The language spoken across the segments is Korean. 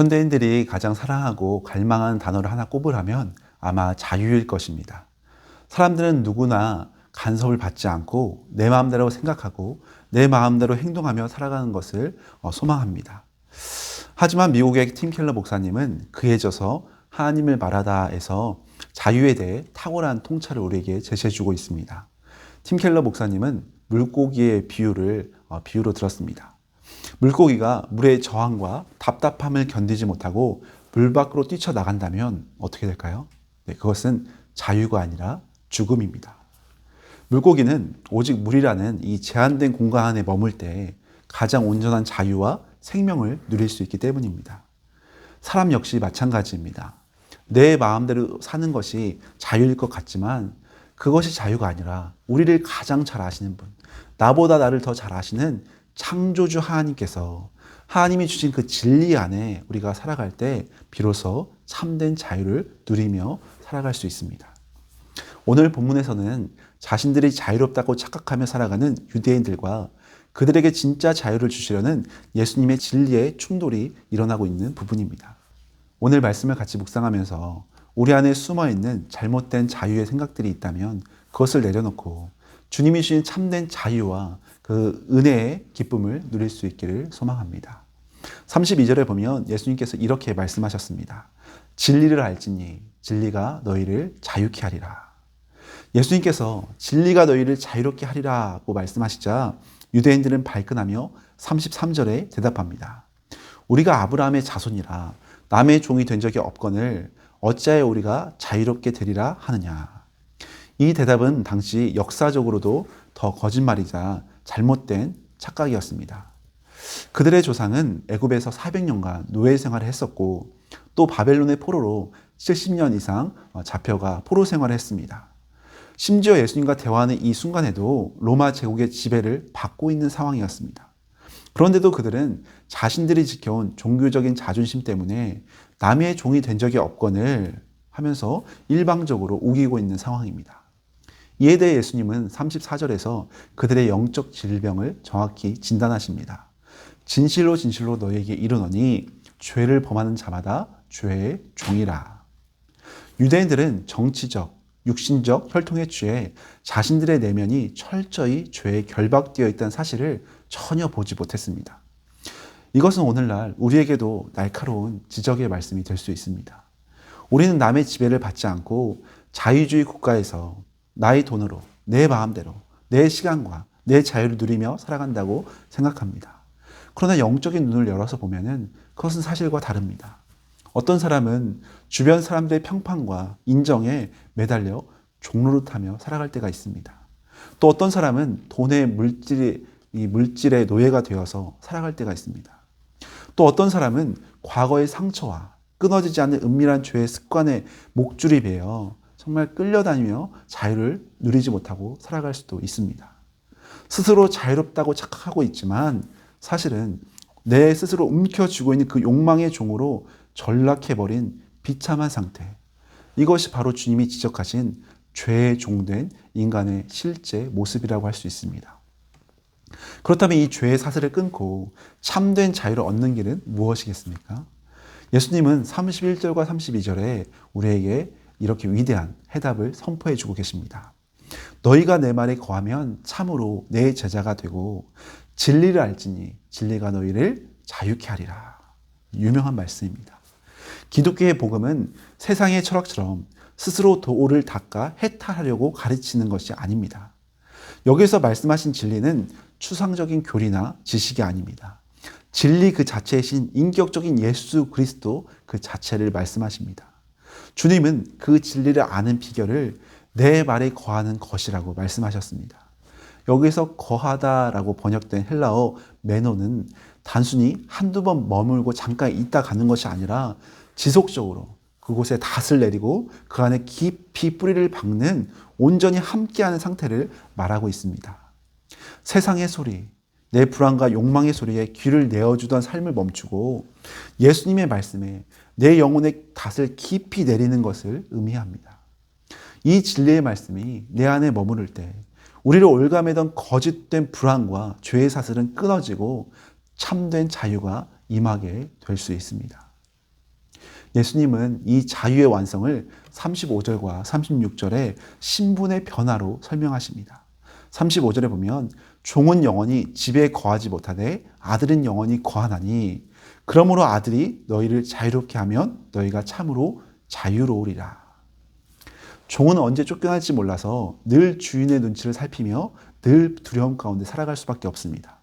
현대인들이 가장 사랑하고 갈망하는 단어를 하나 꼽으라면 아마 자유일 것입니다. 사람들은 누구나 간섭을 받지 않고 내 마음대로 생각하고 내 마음대로 행동하며 살아가는 것을 소망합니다. 하지만 미국의 팀 켈러 목사님은 그에 져서 하나님을 말하다에서 자유에 대해 탁월한 통찰을 우리에게 제시해주고 있습니다. 팀 켈러 목사님은 물고기의 비유로 들었습니다. 물고기가 물의 저항과 답답함을 견디지 못하고 물 밖으로 뛰쳐나간다면 어떻게 될까요? 네, 그것은 자유가 아니라 죽음입니다. 물고기는 오직 물이라는 이 제한된 공간 안에 머물 때 가장 온전한 자유와 생명을 누릴 수 있기 때문입니다. 사람 역시 마찬가지입니다. 내 마음대로 사는 것이 자유일 것 같지만 그것이 자유가 아니라 우리를 가장 잘 아시는 분, 나보다 나를 더 잘 아시는 창조주 하나님께서 하나님이 주신 그 진리 안에 우리가 살아갈 때 비로소 참된 자유를 누리며 살아갈 수 있습니다. 오늘 본문에서는 자신들이 자유롭다고 착각하며 살아가는 유대인들과 그들에게 진짜 자유를 주시려는 예수님의 진리의 충돌이 일어나고 있는 부분입니다. 오늘 말씀을 같이 묵상하면서 우리 안에 숨어있는 잘못된 자유의 생각들이 있다면 그것을 내려놓고 주님이 주신 참된 자유와 그 은혜의 기쁨을 누릴 수 있기를 소망합니다. 32절에 보면 예수님께서 이렇게 말씀하셨습니다. 진리를 알지니 진리가 너희를 자유케 하리라. 예수님께서 진리가 너희를 자유롭게 하리라고 말씀하시자 유대인들은 발끈하며 33절에 대답합니다. 우리가 아브라함의 자손이라 남의 종이 된 적이 없거늘 어찌하여 우리가 자유롭게 되리라 하느냐. 이 대답은 당시 역사적으로도 더 거짓말이자 잘못된 착각이었습니다. 그들의 조상은 애굽에서 400년간 노예 생활을 했었고 또 바벨론의 포로로 70년 이상 잡혀가 포로 생활을 했습니다. 심지어 예수님과 대화하는 이 순간에도 로마 제국의 지배를 받고 있는 상황이었습니다. 그런데도 그들은 자신들이 지켜온 종교적인 자존심 때문에 남의 종이 된 적이 없거늘 하면서 일방적으로 우기고 있는 상황입니다. 이에 대해 예수님은 34절에서 그들의 영적 질병을 정확히 진단하십니다. 진실로 진실로 너희에게 이르노니 죄를 범하는 자마다 죄의 종이라. 유대인들은 정치적, 육신적 혈통에 취해 자신들의 내면이 철저히 죄에 결박되어 있다는 사실을 전혀 보지 못했습니다. 이것은 오늘날 우리에게도 날카로운 지적의 말씀이 될 수 있습니다. 우리는 남의 지배를 받지 않고 자유주의 국가에서 나의 돈으로, 내 마음대로, 내 시간과 내 자유를 누리며 살아간다고 생각합니다. 그러나 영적인 눈을 열어서 보면은 그것은 사실과 다릅니다. 어떤 사람은 주변 사람들의 평판과 인정에 매달려 종노릇하며 살아갈 때가 있습니다. 또 어떤 사람은 돈의 물질의 노예가 되어서 살아갈 때가 있습니다. 또 어떤 사람은 과거의 상처와 끊어지지 않는 은밀한 죄의 습관에 목줄이 베어 정말 끌려다니며 자유를 누리지 못하고 살아갈 수도 있습니다. 스스로 자유롭다고 착각하고 있지만 사실은 내 스스로 움켜쥐고 있는 그 욕망의 종으로 전락해버린 비참한 상태. 이것이 바로 주님이 지적하신 죄의 종된 인간의 실제 모습이라고 할 수 있습니다. 그렇다면 이 죄의 사슬을 끊고 참된 자유를 얻는 길은 무엇이겠습니까? 예수님은 31절과 32절에 우리에게 이렇게 위대한 해답을 선포해 주고 계십니다. 너희가 내 말에 거하면 참으로 내 제자가 되고 진리를 알지니 진리가 너희를 자유케 하리라. 유명한 말씀입니다. 기독교의 복음은 세상의 철학처럼 스스로 도를 닦아 해탈하려고 가르치는 것이 아닙니다. 여기서 말씀하신 진리는 추상적인 교리나 지식이 아닙니다. 진리 그 자체이신 인격적인 예수 그리스도 그 자체를 말씀하십니다. 주님은 그 진리를 아는 비결을 내 말에 거하는 것이라고 말씀하셨습니다. 여기서 거하다라고 번역된 헬라어 메노는 단순히 한두 번 머물고 잠깐 있다 가는 것이 아니라 지속적으로 그곳에 닷을 내리고 그 안에 깊이 뿌리를 박는 온전히 함께하는 상태를 말하고 있습니다. 세상의 소리, 내 불안과 욕망의 소리에 귀를 내어주던 삶을 멈추고 예수님의 말씀에 내 영혼의 닷을 깊이 내리는 것을 의미합니다. 이 진리의 말씀이 내 안에 머무를 때 우리를 올가매던 거짓된 불안과 죄의 사슬은 끊어지고 참된 자유가 임하게 될 수 있습니다. 예수님은 이 자유의 완성을 35절과 36절에 신분의 변화로 설명하십니다. 35절에 보면 종은 영원히 집에 거하지 못하되 아들은 영원히 거하나니 그러므로 아들이 너희를 자유롭게 하면 너희가 참으로 자유로우리라. 종은 언제 쫓겨날지 몰라서 늘 주인의 눈치를 살피며 늘 두려움 가운데 살아갈 수밖에 없습니다.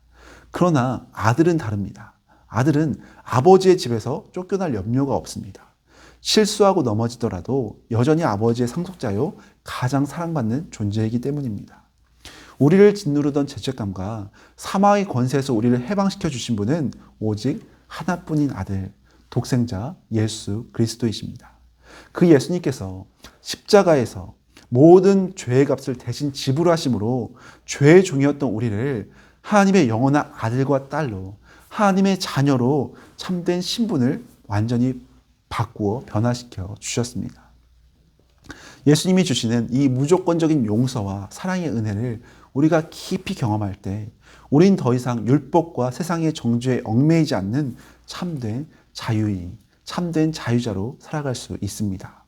그러나 아들은 다릅니다. 아들은 아버지의 집에서 쫓겨날 염려가 없습니다. 실수하고 넘어지더라도 여전히 아버지의 상속자요 가장 사랑받는 존재이기 때문입니다. 우리를 짓누르던 죄책감과 사망의 권세에서 우리를 해방시켜 주신 분은 오직 하나뿐인 아들, 독생자 예수 그리스도이십니다. 그 예수님께서 십자가에서 모든 죄의 값을 대신 지불하심으로 죄의 종이었던 우리를 하나님의 영원한 아들과 딸로 하나님의 자녀로 참된 신분을 완전히 바꾸어 변화시켜 주셨습니다. 예수님이 주시는 이 무조건적인 용서와 사랑의 은혜를 우리가 깊이 경험할 때 우린 더 이상 율법과 세상의 정죄에 얽매이지 않는 참된 자유인, 참된 자유자로 살아갈 수 있습니다.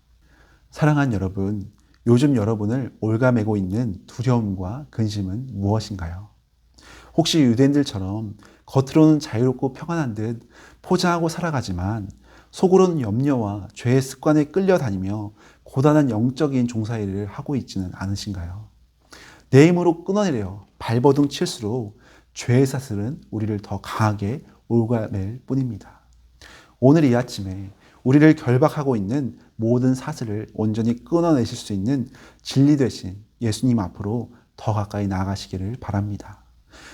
사랑하는 여러분, 요즘 여러분을 올가매고 있는 두려움과 근심은 무엇인가요? 혹시 유대인들처럼 겉으로는 자유롭고 평안한 듯 포장하고 살아가지만 속으로는 염려와 죄의 습관에 끌려다니며 고단한 영적인 종사일을 하고 있지는 않으신가요? 내 힘으로 끊어내려 발버둥 칠수록 죄의 사슬은 우리를 더 강하게 올가맬 뿐입니다. 오늘 이 아침에 우리를 결박하고 있는 모든 사슬을 온전히 끊어내실 수 있는 진리 되신 예수님 앞으로 더 가까이 나아가시기를 바랍니다.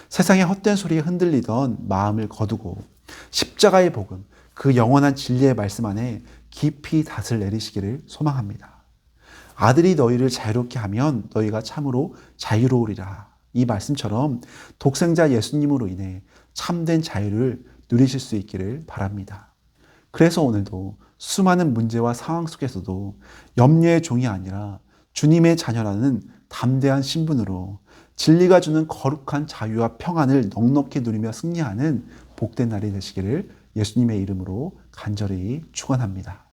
세상의 헛된 소리에 흔들리던 마음을 거두고 십자가의 복음, 그 영원한 진리의 말씀 안에 깊이 닷을 내리시기를 소망합니다. 아들이 너희를 자유롭게 하면 너희가 참으로 자유로우리라. 이 말씀처럼 독생자 예수님으로 인해 참된 자유를 누리실 수 있기를 바랍니다. 그래서 오늘도 수많은 문제와 상황 속에서도 염려의 종이 아니라 주님의 자녀라는 담대한 신분으로 진리가 주는 거룩한 자유와 평안을 넉넉히 누리며 승리하는 복된 날이 되시기를 예수님의 이름으로 간절히 축원합니다.